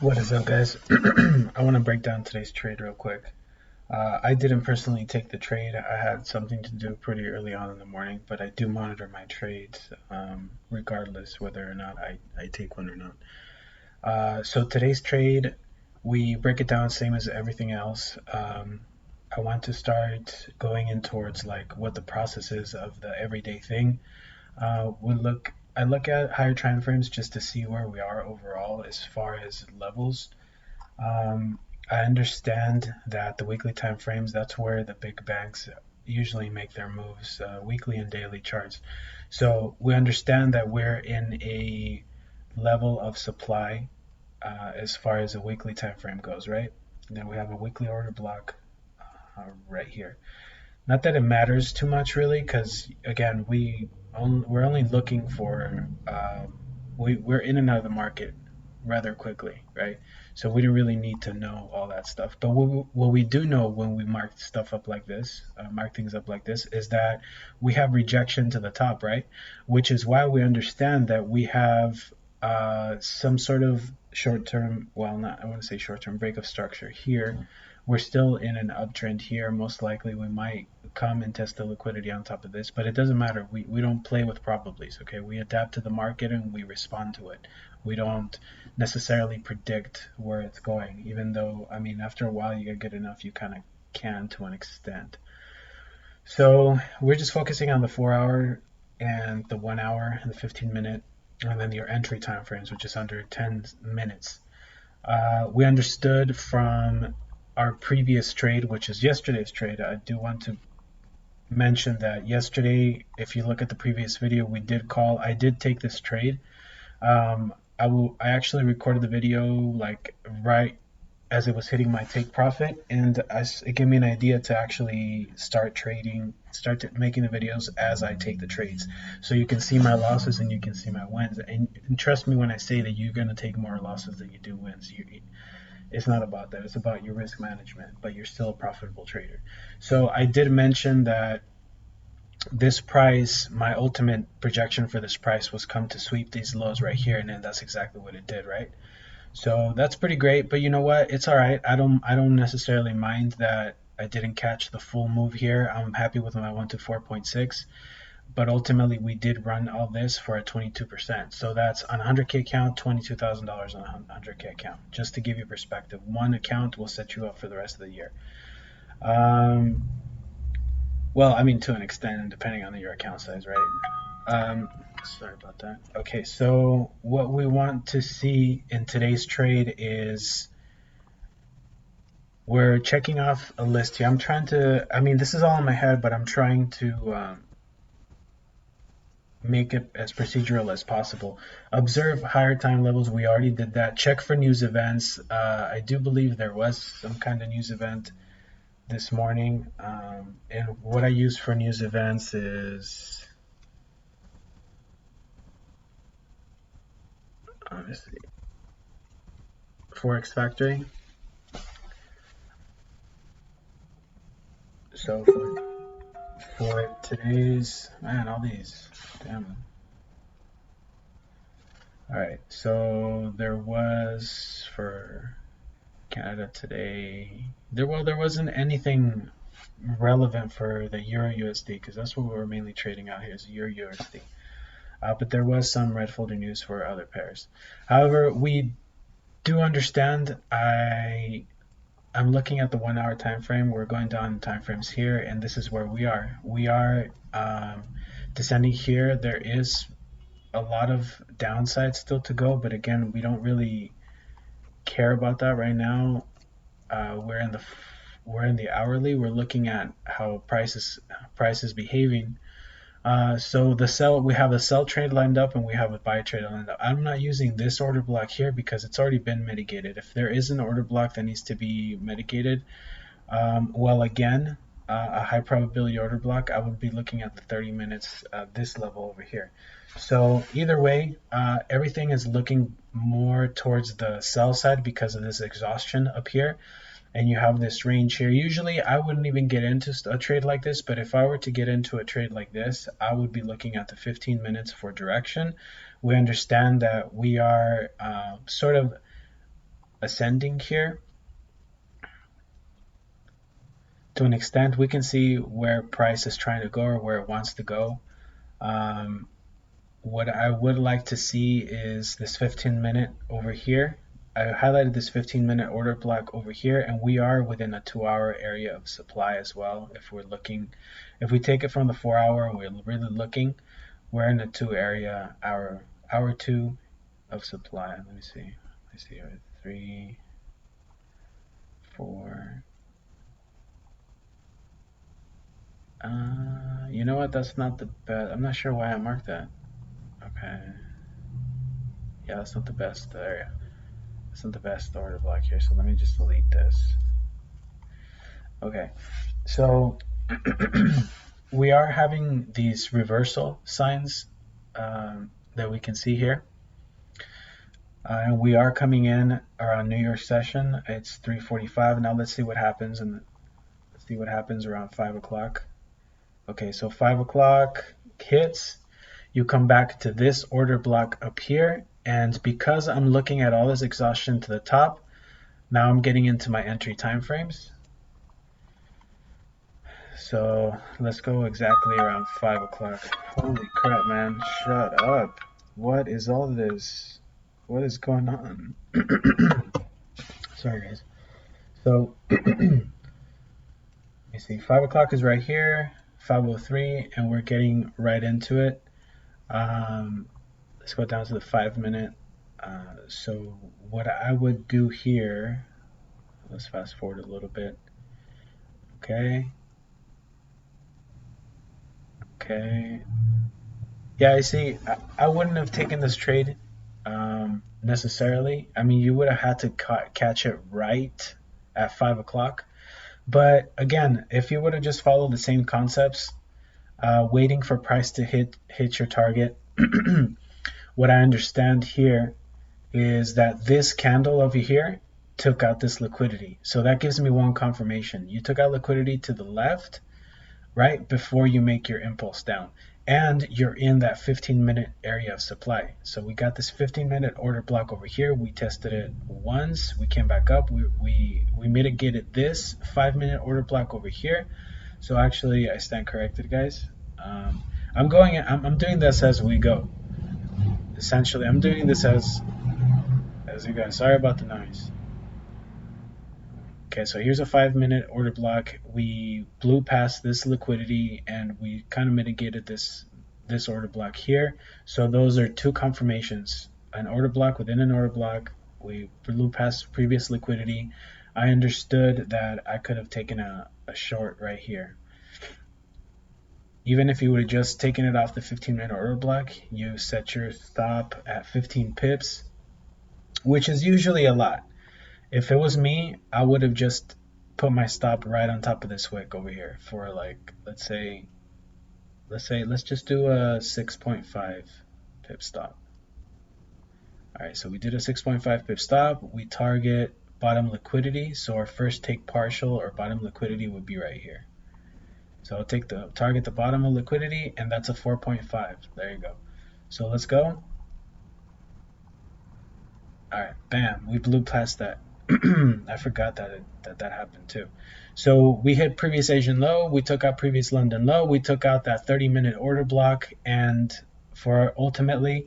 What is up, guys? I want to break down today's trade real quick. I didn't personally take the trade. I had something to do pretty early on in the morning, but I do monitor my trades regardless whether or not I take one or not. So today's trade, we break it down same as everything else. I want to start going in towards like what the process is of the everyday thing. I look at higher time frames just to see where we are overall as far as levels. um, I understand that the weekly time frames, that's where the big banks usually make their moves, weekly and daily charts. So we understand that we're in a level of supply as far as a weekly time frame goes, right? And then we have a weekly order block right here. Not that it matters too much really, because again, we're only looking for we're in and out of the market rather quickly, right? So we don't really need to know all that stuff. But what we do know when we mark stuff up like this, mark things up like this, is that we have rejection to the top, right? Which is why we understand that we have some sort of short-term, well, not I want to say short-term break of structure here. We're still in an uptrend here. Most likely we might come and test the liquidity on top of this, but it doesn't matter. We don't play with probablys, okay? We adapt to the market and we respond to it. We don't necessarily predict where it's going, even though, I mean, after a while you get good enough, you kind of can to an extent. So we're just focusing on the 4 hour and the 1 hour and the 15 minute, and then your entry time frames, which is under 10 minutes. We understood from our previous trade, which is yesterday's trade. I do want to mention that yesterday, if you look at the previous video, I did take this trade. I actually recorded the video like right as it was hitting my take profit, and it gave me an idea to actually making the videos as I take the trades, so you can see my losses and you can see my wins. And trust me when I say that you're gonna take more losses than you do wins. It's not about that. It's about your risk management, but you're still a profitable trader. So I did mention that this price, my ultimate projection for this price was come to sweep these lows right here, and then that's exactly what it did, right? So that's pretty great. But you know what? It's all right. I don't necessarily mind that I didn't catch the full move here. I'm happy with my 1 to 4.6. But ultimately, we did run all this for a 22%. So that's on a 100K account, $22,000 on a 100K account. Just to give you perspective, one account will set you up for the rest of the year. Um, well, I mean, to an extent, depending on your account size, right? Sorry about that. Okay, so what we want to see in today's trade is we're checking off a list here. I mean, this is all in my head, but I'm trying to make it as procedural as possible. Observe higher time levels. We already did that. Check for news events. I do believe there was some kind of news event this morning. And what I use for news events is, obviously, Forex Factory. So for today's, man, all these, damn. All right, so there was for Canada today. There wasn't anything relevant for the Euro USD because that's what we were mainly trading out here is Euro USD. But there was some red folder news for other pairs. However, we do understand. I'm looking at the 1 hour time frame. We're going down time frames here, and this is where we are. We are descending here. There is a lot of downside still to go, but again, we don't really care about that right now. We're in the hourly. We're looking at how prices behaving. So we have a sell trade lined up and we have a buy trade lined up. I'm not using this order block here because it's already been mitigated. If there is an order block that needs to be mitigated, well, again, a high probability order block, I would be looking at the 30 minutes, this level over here. So either way, everything is looking more towards the sell side because of this exhaustion up here. And you have this range here. Usually I wouldn't even get into a trade like this, but if I were to get into a trade like this, I would be looking at the 15 minutes for direction. We understand that we are sort of ascending here to an extent. We can see where price is trying to go or where it wants to go. What I would like to see is this 15-minute over here. I highlighted this 15-minute order block over here, and we are within a 2-hour area of supply as well. If we're looking, if we take it from the 4-hour and we're really looking, we're in a hour 2 of supply. Let me see. I see here 3, 4. You know what? That's not the best. I'm not sure why I marked that. Okay. Yeah, that's not the best area. That's not the best order block here. So let me just delete this. Okay. So we are having these reversal signs that we can see here. And we are coming in around New York session. It's 3:45. Now let's see what happens, and let's see what happens around 5 o'clock. Okay, so 5 o'clock hits. You come back to this order block up here, and because I'm looking at all this exhaustion to the top, now I'm getting into my entry time frames. So let's go exactly around 5 o'clock. Holy crap, man. Shut up. What is all this? What is going on? Sorry, guys. So, let me see. 5 o'clock is right here. 5:03, and we're getting right into it. Let's go down to the 5-minute. So what I would do here, let's fast forward a little bit. Okay. Okay. Yeah, I see. I wouldn't have taken this trade necessarily. I mean, you would have had to catch it right at 5 o'clock. But again, if you would have just followed the same concepts, waiting for price to hit your target, what I understand here is that this candle over here took out this liquidity. So that gives me one confirmation. You took out liquidity to the left, right, before you make your impulse down. And you're in that 15-minute area of supply. So we got this 15-minute order block over here. We tested it once. We came back up. We mitigated this 5-minute order block over here. So actually, I stand corrected, guys. I'm doing this as we go. Essentially, I'm doing this as you guys. Sorry about the noise. Okay, so here's a 5-minute order block. We blew past this liquidity and we kind of mitigated this order block here. So those are two confirmations. An order block within an order block. We blew past previous liquidity. I understood that I could have taken a short right here. Even if you would have just taken it off the 15-minute order block, you set your stop at 15 pips, which is usually a lot. If it was me, I would have just put my stop right on top of this wick over here for like, let's just do a 6.5 pip stop. All right, so we did a 6.5 pip stop. We target bottom liquidity. So our first take partial or bottom liquidity would be right here. So I'll target the bottom of liquidity, and that's a 4.5. There you go. So let's go. All right, bam, we blew past that. I forgot that happened too. So we hit previous Asian low, we took out previous London low, we took out that 30-minute order block, and for ultimately,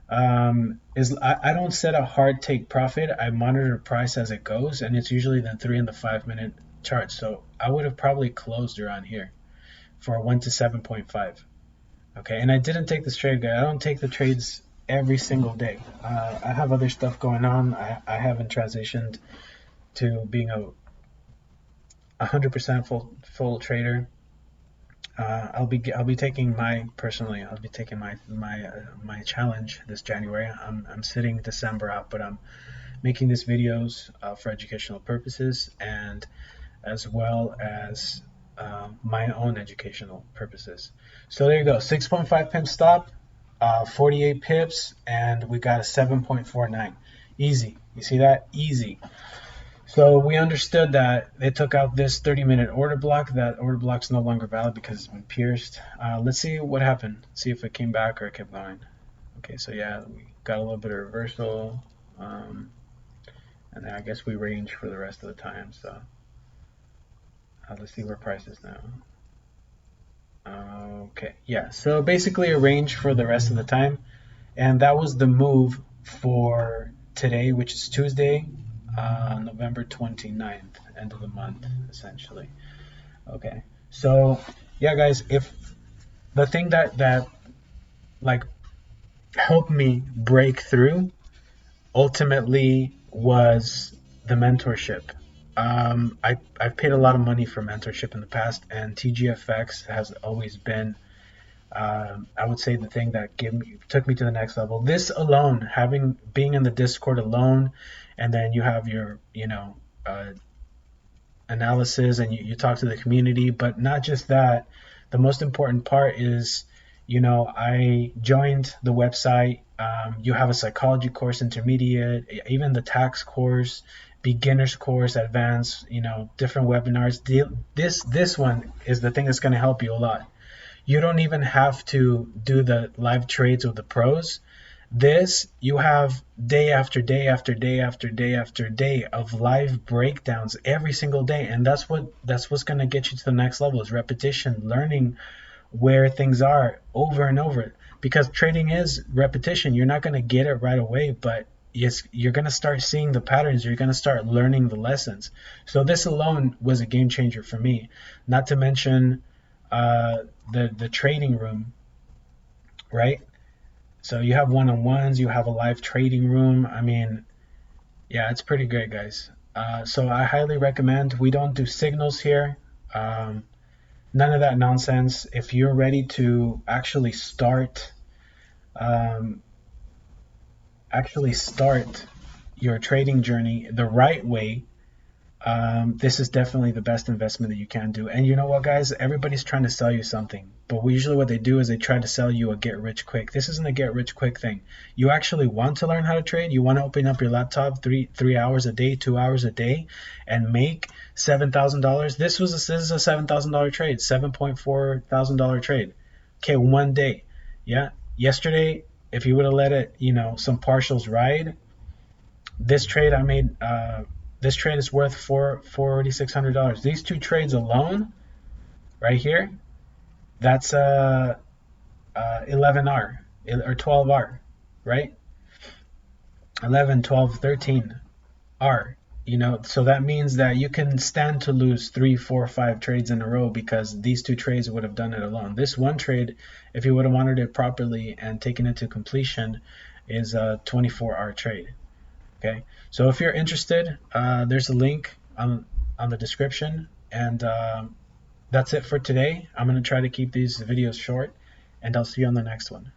I don't set a hard take profit. I monitor price as it goes, and it's usually the 3 and the 5-minute chart. So I would have probably closed around here for 1 to 7.5. Okay, and I didn't take this trade, guys. I don't take the trades every single day. I have other stuff going on. I haven't transitioned to being a 100% full trader. I'll be taking my challenge this January. I'm sitting December out, but I'm making these videos for educational purposes and as well as my own educational purposes. So there you go, 6.5 pip stop, 48 pips, and we got a 7.49. Easy. You see that? Easy. So we understood that they took out this 30-minute order block. That order block's no longer valid because it's been pierced. Let's see what happened. See if it came back or it kept going. Okay, so yeah, we got a little bit of reversal. And and then I guess we range for the rest of the time. So let's see where price is now. Okay, yeah, so basically a range for the rest of the time, and that was the move for today, which is Tuesday, November 29th, end of the month, essentially. Okay, so yeah, guys, if the thing that like helped me break through ultimately was the mentorship. I've paid a lot of money for mentorship in the past, and TGFX has always been, I would say, the thing that took me to the next level. This alone, being in the Discord alone, and then you have your, analysis, and you talk to the community. But not just that, the most important part is, I joined the website. You have a psychology course, intermediate, even the tax course, beginners course, advanced, different webinars. This one is the thing that's going to help you a lot. You don't even have to do the live trades with the pros. This, you have day after day after day after day after day of live breakdowns every single day, and that's what's going to get you to the next level, is repetition, learning where things are over and over, because trading is repetition. You're not going to get it right away, but yes, you're going to start seeing the patterns, you're going to start learning the lessons. So this alone was a game changer for me, not to mention the trading room, right? So you have one-on-ones, you have a live trading room. I mean, yeah, it's pretty great, guys. So I highly recommend. We don't do signals here. None of that nonsense. If you're ready to um, actually start your trading journey the right way, this is definitely the best investment that you can do. And you know what, guys? Everybody's trying to sell you something, but usually what they do is they try to sell you a get rich quick. This isn't a get rich quick thing. You actually want to learn how to trade. You want to open up your laptop three hours a day, 2 hours a day, and make $7,000. This is a $7,000 trade, $7.4 thousand trade. Okay, one day. Yeah, yesterday, if you would have let it, some partials ride, this trade I made. This trade is worth $4,600. These two trades alone, right here, that's 11R or 12R, right? 11, 12, 13R. So that means that you can stand to lose 3, 4, 5 trades in a row, because these two trades would have done it alone. This one trade, if you would have monitored it properly and taken it to completion, is a 24R trade. Okay, so if you're interested, there's a link on the description, and that's it for today. I'm going to try to keep these videos short, and I'll see you on the next one.